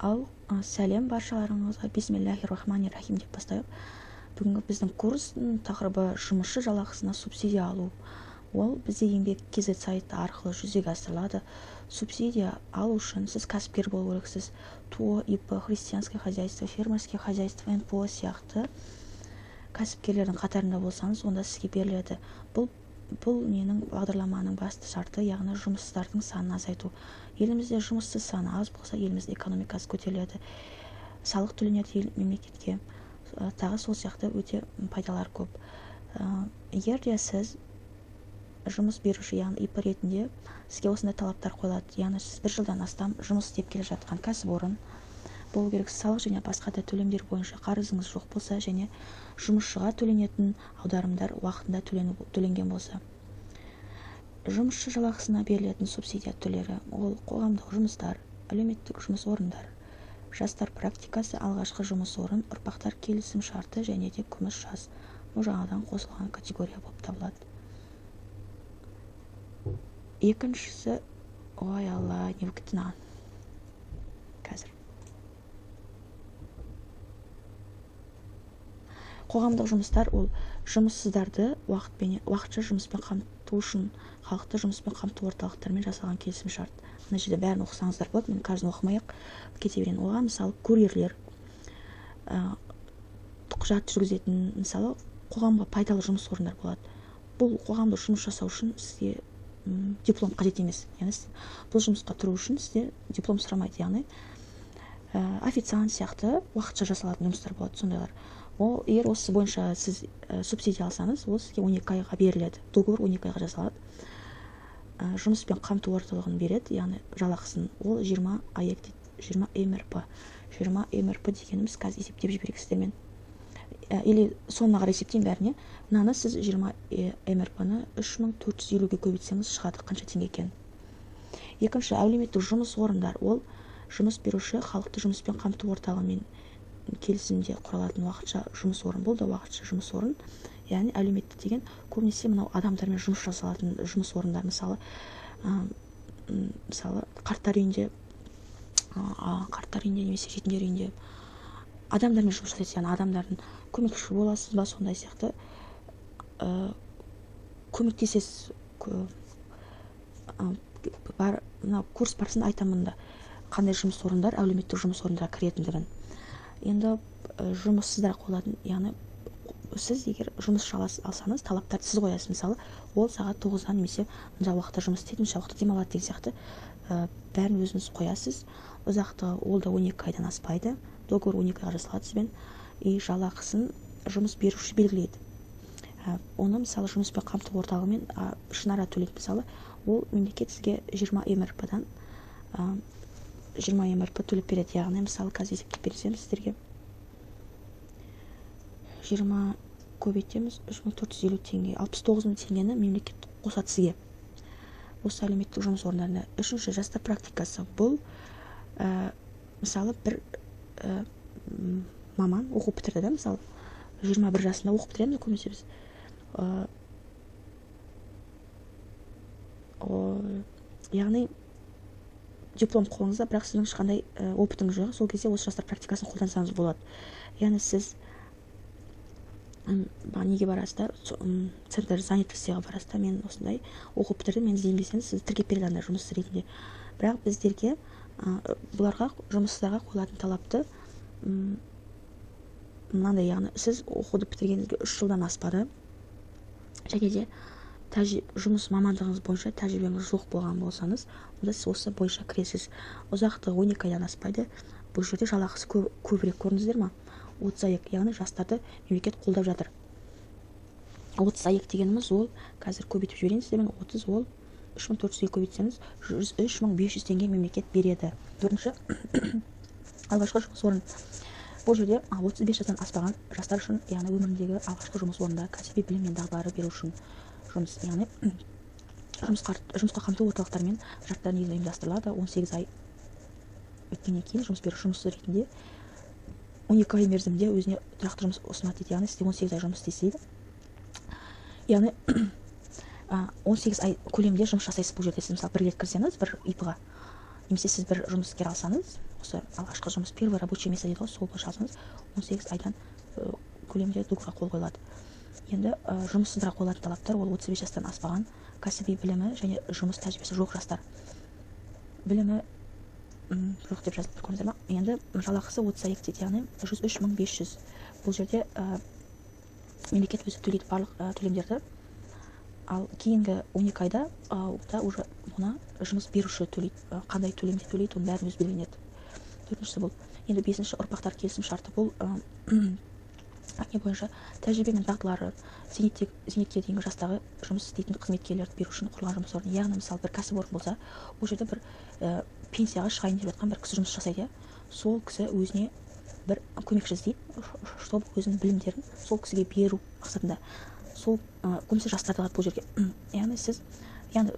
Ал сәлем баршаларыңызға, бисмиллахир-рахманир-рахим деп бастайық. Бүгінгі біздің курстың тақырыбы жұмысшы жалақысына субсидия алу. Ол бізде еңбек KZ сайты арқылы жүзеге асырылады. Субсидия алу үшін сіз кәсіпкер болу керексіз. ТО, ИП, христианское хозяйство, фермерское хозяйство, НПО сияқты кәсіпкерлердің қатарында болсаңыз, онда сізге беріледі. Бұл менің бағдарламаның басты шарты, яғни жұмыссыздардың санын азайту. Елімізде жұмыссыз саны аз болса, елімізде экономикасы көтеріледі. Салық төленеді мемлекетке. Тағы сол сияқты өте пайдалар көп. Егер де сіз жұмыс беруші, яғни ИП ретінде сізге осындай талаптар қойылады. Яғни сіз 1 жылдан астам жұмыс істеп келе жатқан кәсіпорын болу керек. Салық және басқа да төлемдер бойынша қарызыңыз жоқ болса, және жұмысшыға төленетін аударымдар уақытында төленген болса. Жұмысшы жалақысына берілетін субсидия түрлері ол қоғамдық жұмыстар, әлеуметтік жұмыс орындар, жастар практикасы, алғашқы жұмыс орын, ұрпақтар келісім шарты және де күміс жас. Бұл жаңадан қосылған категория болып табылады. Екіншісі, ой алла, не выкатына қазір. Қоғамдық жұмыстар ол жұмыссыздарды уақытша жұмыспен қамту үшін халықты жұмыспен қамту орталықтарымен жасалған келісім шарт. Мына жерде бәрін оқысаңыздар болады, мен қазір оқымайық, кете берейін. Оған мысалы курьерлер, құжат жүргізетін, мысалы қоғамға пайдалы жұмыс орындар болады. Бұл қоғамдық жұмыс жасау үшін сізге диплом қажет емес. Яғни бұл жұмысқа тұру үшін сізде диплом сұрамайды. Яғни официант сияқты уақытша жасалатын жұмыстар болады, сондайлар. Егер осы бойынша сіз субсидия алсаңыз, ол сізге 12 айға беріледі. Договор 12 айға жасалады. Жұмыспен қамту орталығын береді, яғни жалақысын. Ол 20 АЕК дейді, 20 МРП. 20 МРП дегеніміз қазір есептеп жіберейік сіздермен. Или сонына қарай есептейін бәріне. Мынаны сіз 20 МРП-ны 3450-ге көбейтсеңіз шығады қанша теңге екен. Екінші, әлеуметтік жұмыс орындар. Ол жұмыс беруші халықты жұмыспен қамту орталығымен келісімде құралатын уақытша жұмыс орын. Бұл да уақытша жұмыс орын. Яғни әлеуметтік деген көбінесе мынау адамдармен жұмыс жасалатын жұмыс орындар. Мысалы қарттар үйінде немесе жетімдер үйінде адамдармен жұмыс жасайсыз, яғни адамдардың көмекші боласыз ба, сондай сияқты көмектесесіз. Курс барысында айтамын да қандай жұмыс орындар әлеуметтік жұмыс орындарға кіретіндігін. Енді жұмыссыздар қойылатын, яғни сіз егер жұмыс алсаңыз, талаптарды сіз қоясыз. Мысалы, ол сағат 9-дан немесе мына уақытта жұмыс істейді, мына уақытта демалады деген сияқты бәрін өзіңіз қоясыз. Ұзақтығы ол да 12 айдан аспайды. Договор 12 айға жасалады сізбен. И жалақысын жұмыс беруші белгілейді. Оны мысалы жұмыспен қамту орталығымен ішінара төлейді. Мысалы, ол мемлекет сізге 20 МРП-дан 20 МРП төлеп береді. Яғни мысалы қазір есептеп берсем сіздерге 20 көбейтеміз, 3450 теңге, 69 000 теңгені мемлекет қосады сізге. Осы әлеуметтік жұмыс орындарында. Үшінші, жастар практикасы. Бұл мысалы бір маман оқу бітірді да, мысалы 21 жасында оқып бітіреміз көбінесе біз. Яғни диплом қолыңызда, бірақ сіздің ешқандай опытыңыз жоқ. Сол кезде осы жастар практикасын қолдансаңыз болады. Яғни сіз неге барасыздар, центр занятостьға барасыздар, мен осындай оқып бітірдім, мен іздеймін десеңіз, сізді тіркеп береді андай жұмыс ретінде. Бірақ біздерге бұларға жұмыссыздарға қойылатын талапты мынандай, яғни сіз оқуды бітіргеніңізге 3 жылдан аспады және де жұмыс мамандығыңыз бойынша тәжірибеңіз жоқ болған болсаңыз, онда сіз осы бойынша кіресіз. Ұзақтығы 12 айдан аспайды. Бұл жерде жалақысы көбірек көрдіңіздер ма? 30 АЕК, яғни жастарды мемлекет қолдап жатыр. 30 АЕК дегеніміз ол, қазір көбейтіп жіберейін сіздермен, 30 ол 3400-ге көбейтсеңіз 103 500 теңге мемлекет береді. Төртінші, алғашқы жұмыс орын. Бұл жерде 35 жастан аспаған жастар үшін, яғни өміріндегі алғашқы жұмыс орында кәсіби білім мен дағдылары беру үшін жұмыс, яғни жұмысқа қамту орталықтарымен шарттар негізінде ұйымдастырылады. 18 ай өткеннен кейін жұмыс беруші жұмыссыз ретінде 12 ай мерзімде өзіне тұрақты жұмыс ұсынады дейді. Яғни сізде 18 ай жұмыс істейсіз дейді. Яғни 18 ай көлемінде жұмыс жасайсыз бұл жерде. Сіз мысалы бір рет кірсеңіз бір ИП-ға, немесе сіз бір жұмыскер алсаңыз, осы алғашқы жұмыс, первый рабочий место дейді ғой, сол бойынша алсаңыз 18 айдан көлемде договорға қол қойылады. Енді жұмыссыздарға қойылатын талаптар ол 35 жастан аспаған, кәсіби білімі және жұмыс тәжірибесі жоқ жастар. Білімі жоқ деп жазылып көрдіңіздер ма? Енді жалақысы 30 айлық дейді, яғни 103.500. Бұл жерде мемлекет өзі төлейді барлық төлемдерді. Ал кейінгі 12 айда да уже мұны жұмыс беруші төлейді. Қандай төлемде төлейді, оның бәрін өзі белгіленеді. Төртіншісі бұл. Енді бесінші ұрпақтар келісім шарты бұл не бойынша тәжірибе мен дағдылары зейнетке дейінгі жастағы жұмыс істейтін қызметкерлерді беру үшін құрылған жұмыс орны. Яғни мысалы бір кәсіпорын болса, ол жерде бір пенсияға шығайын деп жатқан бір кісі жұмыс жасайды. Сол кісі өзіне бір көмекші іздейді, чтобы өзінің білімдерін сол кісіге беру мақсатында. Сол көбінесе жастарды алады бұл жерге. Яғни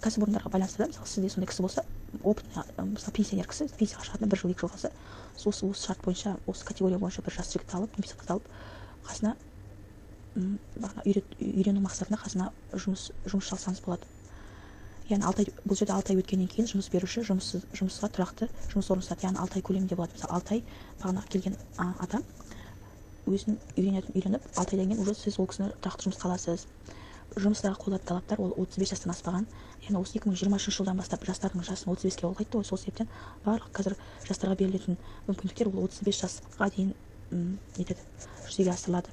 кәсіпорындарға байланысты да, мысалы сізде сондай кісі болса, опытный, мысалы пенсионер кісі пенсияға шығатыны 1 жыл 2 жыл қалса, осы шарт бойынша, осы категория бойынша бір жас жігітті алып, немесе қызды алып, қасына үйрену мақсатында қасына жұмыс жасаңыз болады. Яғни бұл жерде 6 ай өткеннен кейін жұмыс беруші жұмысқа тұрақты жұмыс орнын ұсынады. Яғни 6 ай көлемінде болады. Мысалы 6 ай бағана келген адам өзін үйреніп 6 айдан кейін уже сіз ол кісіні тұрақты жұмысқа аласыз. Жұмыстарға қойылатын талаптар ол 35 жастан аспаған. Яғни осы 2023 жылдан бастап жастардың жасын 35-ке ұлғайтты ғой. Сол себептен барлық қазір жастарға берілетін мүмкіндіктер ол 35 жасқа дейін жүзеге асырылады.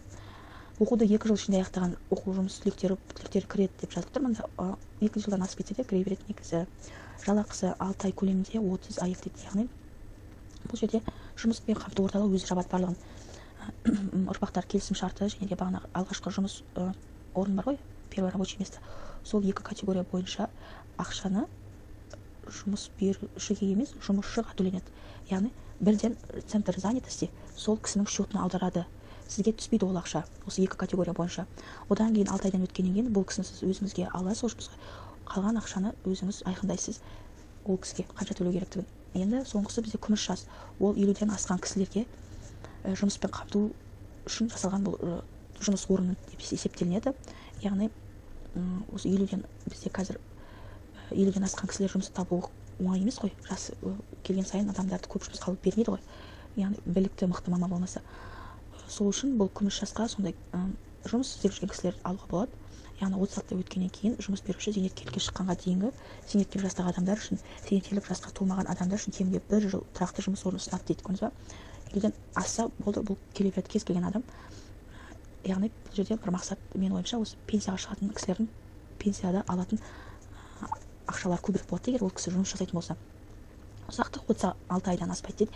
Оқуды 2 жыл ішінде аяқтаған оқу жұмыс түлектері кіреді деп жазылып тұр. Мұнда 2 жылдан асып кетсе де кіре береді. Негізі жалақысы 6 ай көлемінде 30 айлық дейді. Яғни бұл жерде жұмыспен қамту орталығы өзі жабады барлығын. Ұрпақтар келісім шарты және де бағана алғашқы жұмыс орны бар ғой, первый рабочий место. Сол 2 категория бойынша ақшаны жұмыс берушіге емес, жұмысшыға төленеді. Яғни бірден центр занятости сол кісінің счетына аударады. Сізге түспейді ол ақша, осы 2 категория бойынша. Одан кейін 6 айдан өткеннен кейін бұл кісіні сіз өзіңізге аласыз, сол жұмысқа. Қалған ақшаны өзіңіз айқындайсыз ол кісіге қанша төлеу керектігін. Енді соңғысы бізде күміс жас. Ол 50-ден асқан кісілерге жұмыспен қамту үшін жасалған бұл жұмыс орны деп есептелінеді. Яғни осы 50-ден бізде қазір 50-ден асқан кісілер жұмыс табу оңай емес қой. Жасы келген сайын адамдарды көп жұмысқа алып бермейді ғой. Яғни білікті, мықты маман болмаса. Сол үшін бұл күміс жасқа сондай жұмыс істеп жүрген кісілерді алуға болады. Яғни 36 өткеннен кейін жұмыс беруші зейнеткерлікке шыққанға дейінгі зейнеткерлік жастағы адамдар үшін, зейнеткерлік жасқа толмаған адамдар үшін кемінде 1 жыл тұрақты жұмыс орны ұсынады дейді. Көрдіңіз ба? 50-ден асса болды, бұл келе береді кез келген адам. Яғни бұл жерде бір мақсат, менің ойымша, осы пенсияға шығатын кісілердің пенсияда алатын ақшалар көбірек болады егер ол кісі жұмыс жасайтын болса. Ұзақтық 36 айдан аспайды дейді.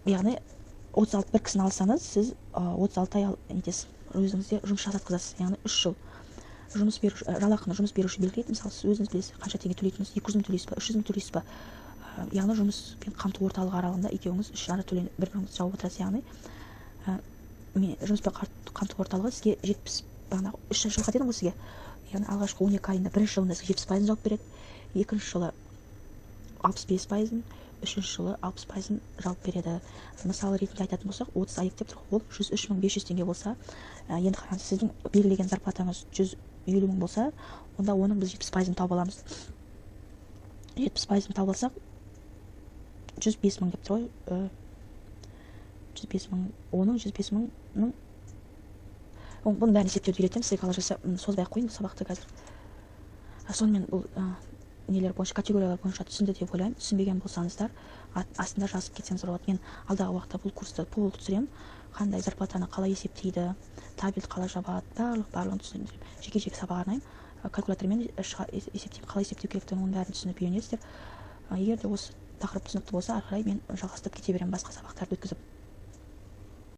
Яғни 36 бір кісіні алсаңыз, сіз 36 ай нетесіз, өзіңізде жұмыс жасатқызасыз. Яғни 3 жыл жалақыны жұмыс беруші белгілейді. Мысалы, сіз өзіңіз білесіз, қанша теңге төлейтініңіз, 200 мың төлейсіз ба, 300 мың төлейсіз ба. Яғни жұмыспен қамту орталығы аралығында екеуіңіз бір-біріңізді жауып отырасыз. Яғни жұмыспен қамту орталығы сізге 3 жылға дедім ғой сізге. Яғни алғашқы 12 айында бірінші жылында сізге 70% жауап береді, екінші жылы 65%, үшінші жылы 60% жауап береді. Мысалы ретінде айтатын болсақ, 30 айлық деп тұр, ол 103.500 теңге болса, енді қараңыз, сіздің белгілеген зарплатаңыз 150 мың болса, онда оның біз 70%-ын тауып аламыз. 70%-ын тауып алсақ, 105 мың деп тұр ғой. 105 мың, оның 105 мыңның бұның бәрін есептеуді үйретемін, сізге созбай ақ қойын бұл сабақты қазір. Сонымен бұл нелер бойынша, категориялар бойынша түсінді деп ойлаймын. Түсінбеген болсаңыздар, астында жазып кетсеңіз болады. Мен алдағы уақытта бұл курсты толық түсіремін. Қандай зарплатаны қалай есептейді, табель қалай жабады, барлығын түсіндірем. Жеке-жеке сабақ арнаймын. Калькулятормен есептеймін, қалай есептеу керектігін, оның бәрін түсініп үйренесіздер. Егер де осы тақырып түсінікті болса, ары қарай мен жалғастырып кете беремін басқа сабақтарды өткізіп.